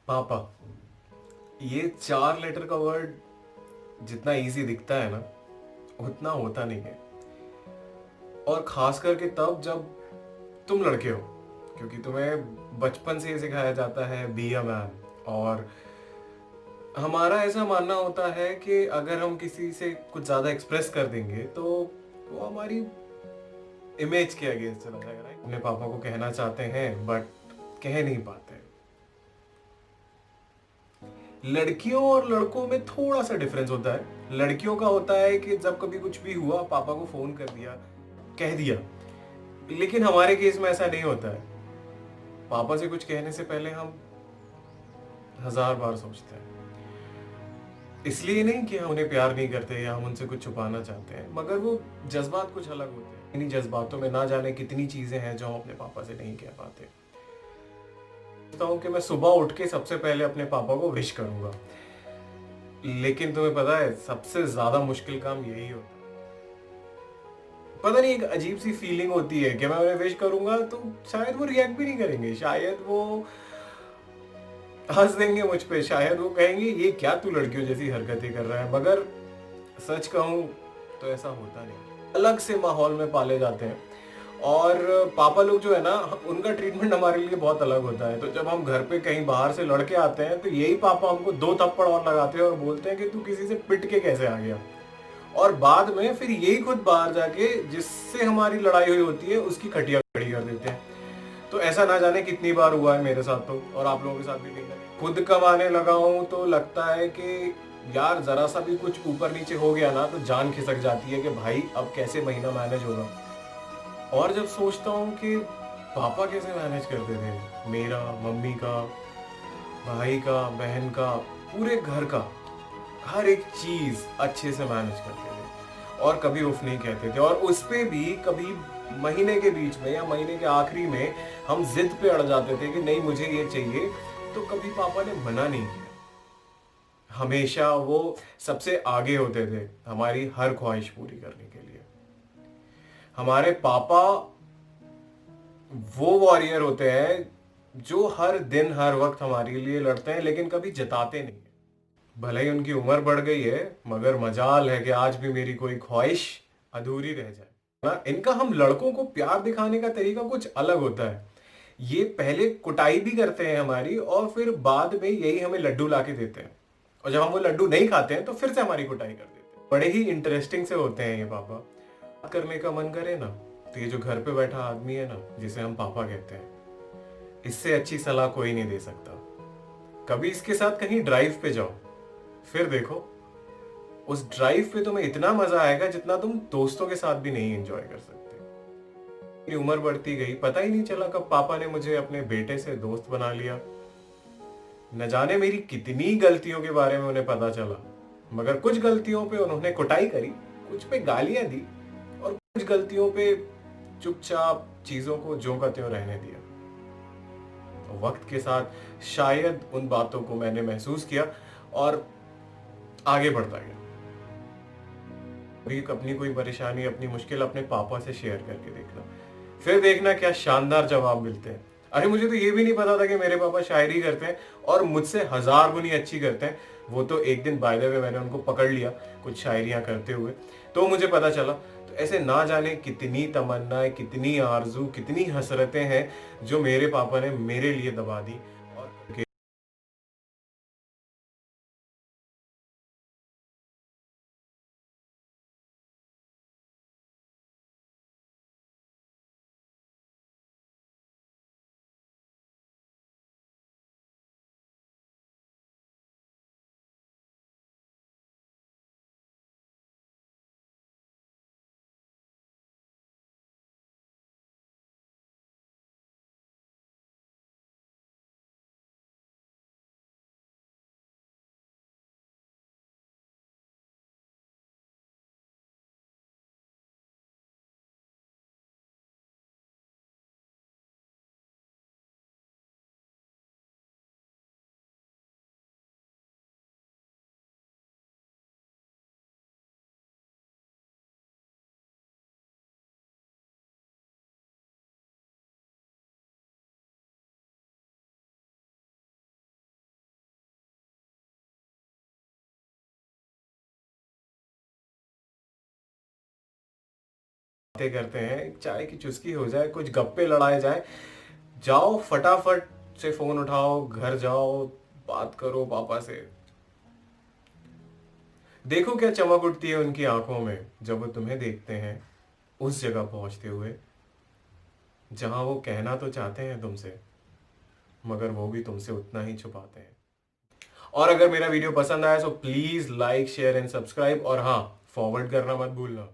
पापा, ये 4 लेटर का वर्ड जितना इजी दिखता है ना, उतना होता नहीं है। और खास करके तब जब तुम लड़के हो, क्योंकि तुम्हें बचपन से ये सिखाया जाता है बी अ मैन। और हमारा ऐसा मानना होता है कि अगर हम किसी से कुछ ज्यादा एक्सप्रेस कर देंगे तो वो हमारी इमेज के अगेंस्ट चला जाएगा, राइट? अपने पापा को कहना चाहते हैं बट कह नहीं पाते। लड़कियों और लड़कों में थोड़ा सा डिफरेंस होता है। लड़कियों का होता है कि जब कभी कुछ भी हुआ, पापा को फोन कर दिया, कह दिया। लेकिन हमारे केस में ऐसा नहीं होता है। पापा से कुछ कहने से पहले हम 1000 बार सोचते हैं। इसलिए नहीं कि हम उन्हें प्यार नहीं करते या हम उनसे कुछ छुपाना चाहते हैं, मगर वो जज्बात कुछ अलग होते हैं। इन्हीं जज्बातों में ना जाने कितनी चीजें हैं जो हम अपने पापा से नहीं कह पाते। सोचता हूँ कि मैं सुबह उठ के सबसे पहले अपने पापा को विश करूंगा, लेकिन तुम्हें पता है सबसे ज्यादा मुश्किल काम यही होता है। पता नहीं, एक अजीब सी फीलिंग होती है कि मैं उन्हें विश करूंगा तो शायद वो रिएक्ट भी नहीं करेंगे, शायद वो हंस देंगे मुझ पे, शायद वो कहेंगे ये क्या तू लड़कियों जैसी हरकतें कर रहा है। मगर सच कहूं तो ऐसा होता नहीं। अलग से माहौल में पाले जाते हैं। और पापा लोग जो है ना, उनका ट्रीटमेंट हमारे लिए बहुत अलग होता है। तो जब हम घर पे कहीं बाहर से लड़के आते हैं तो यही पापा हमको 2 थप्पड़ और लगाते हैं और बोलते हैं कि तू किसी से पिट के कैसे आ गया। और बाद में फिर यही खुद बाहर जाके जिससे हमारी लड़ाई हुई होती है उसकी खटिया खड़ी कर देते हैं। तो ऐसा ना जाने कितनी बार हुआ है मेरे साथ, तो और आप लोगों के साथ भी कहीं ना कहीं। खुद कमाने लगा हूं तो लगता है कि यार जरा सा भी कुछ ऊपर नीचे हो गया ना तो जान खिसक जाती है कि भाई अब कैसे महीना मैनेज होगा। और जब सोचता हूँ कि पापा कैसे मैनेज करते थे, मेरा, मम्मी का, भाई का, बहन का, पूरे घर का हर एक चीज अच्छे से मैनेज करते थे और कभी उफ नहीं कहते थे। और उस पे भी कभी महीने के बीच में या महीने के आखिरी में हम जिद पे अड़ जाते थे कि नहीं मुझे ये चाहिए, तो कभी पापा ने मना नहीं किया। हमेशा वो सबसे आगे होते थे हमारी हर ख्वाहिश पूरी करने के लिए। हमारे पापा वो वॉरियर होते हैं जो हर दिन हर वक्त हमारे लिए लड़ते हैं लेकिन कभी जताते नहीं है। भले ही उनकी उम्र बढ़ गई है, मगर मजाल है कि आज भी मेरी कोई ख्वाहिश अधूरी रह जाए ना। इनका हम लड़कों को प्यार दिखाने का तरीका कुछ अलग होता है। ये पहले कुटाई भी करते हैं हमारी और फिर बाद में यही हमें लड्डू ला के देते हैं। और जब हम वो लड्डू नहीं खाते हैं तो फिर से हमारी कुटाई कर देते हैं। बड़े ही इंटरेस्टिंग से होते हैं ये पापा। बात करने का मन करे ना, तो ये जो घर पे बैठा आदमी है ना, जिसे हम पापा कहते हैं, इससे अच्छी सलाह कोई नहीं दे सकता। कभी इसके साथ कहीं ड्राइव पे जाओ, फिर देखो उस ड्राइव पे तुम्हें इतना मजा आएगा जितना तुम दोस्तों के साथ भी नहीं एंजॉय कर सकते। मेरी उम्र बढ़ती गई, पता ही नहीं चला कब पापा ने मुझे अपने बेटे से दोस्त बना लिया। न जाने मेरी कितनी गलतियों के बारे में उन्हें पता चला, मगर कुछ गलतियों पे उन्होंने कुटाई करी, कुछ पे गालियां दी और कुछ गलतियों पे चुपचाप चीजों को ज्यों का त्यों रहने दिया। तो वक्त के साथ शायद उन बातों को मैंने महसूस किया और आगे बढ़ता गया। भी अपनी कोई परेशानी, अपनी मुश्किल अपने पापा से शेयर करके देखना, फिर देखना क्या शानदार जवाब मिलते हैं। अरे मुझे तो ये भी नहीं पता था कि मेरे पापा शायरी करते हैं और मुझसे 1000 गुनी अच्छी करते हैं। वो तो एक दिन बाय द वे मैंने उनको पकड़ लिया कुछ शायरियां करते हुए, तो मुझे पता चला। तो ऐसे ना जाने कितनी तमन्नाएं, कितनी आरजू, कितनी हसरतें हैं जो मेरे पापा ने मेरे लिए दबा दी। और बातें करते हैं, चाय की चुस्की हो जाए, कुछ गप्पे लड़ाए जाए, जाओ फटाफट से फोन उठाओ, घर जाओ, बात करो पापा से। देखो क्या चमक उठती है उनकी आंखों में जब वो तुम्हें देखते हैं उस जगह पहुंचते हुए जहां वो कहना तो चाहते हैं तुमसे, मगर वो भी तुमसे उतना ही छुपाते हैं। और अगर मेरा वीडियो पसंद आया तो please like share and subscribe, और हाँ, फॉरवर्ड करना मत भूलना।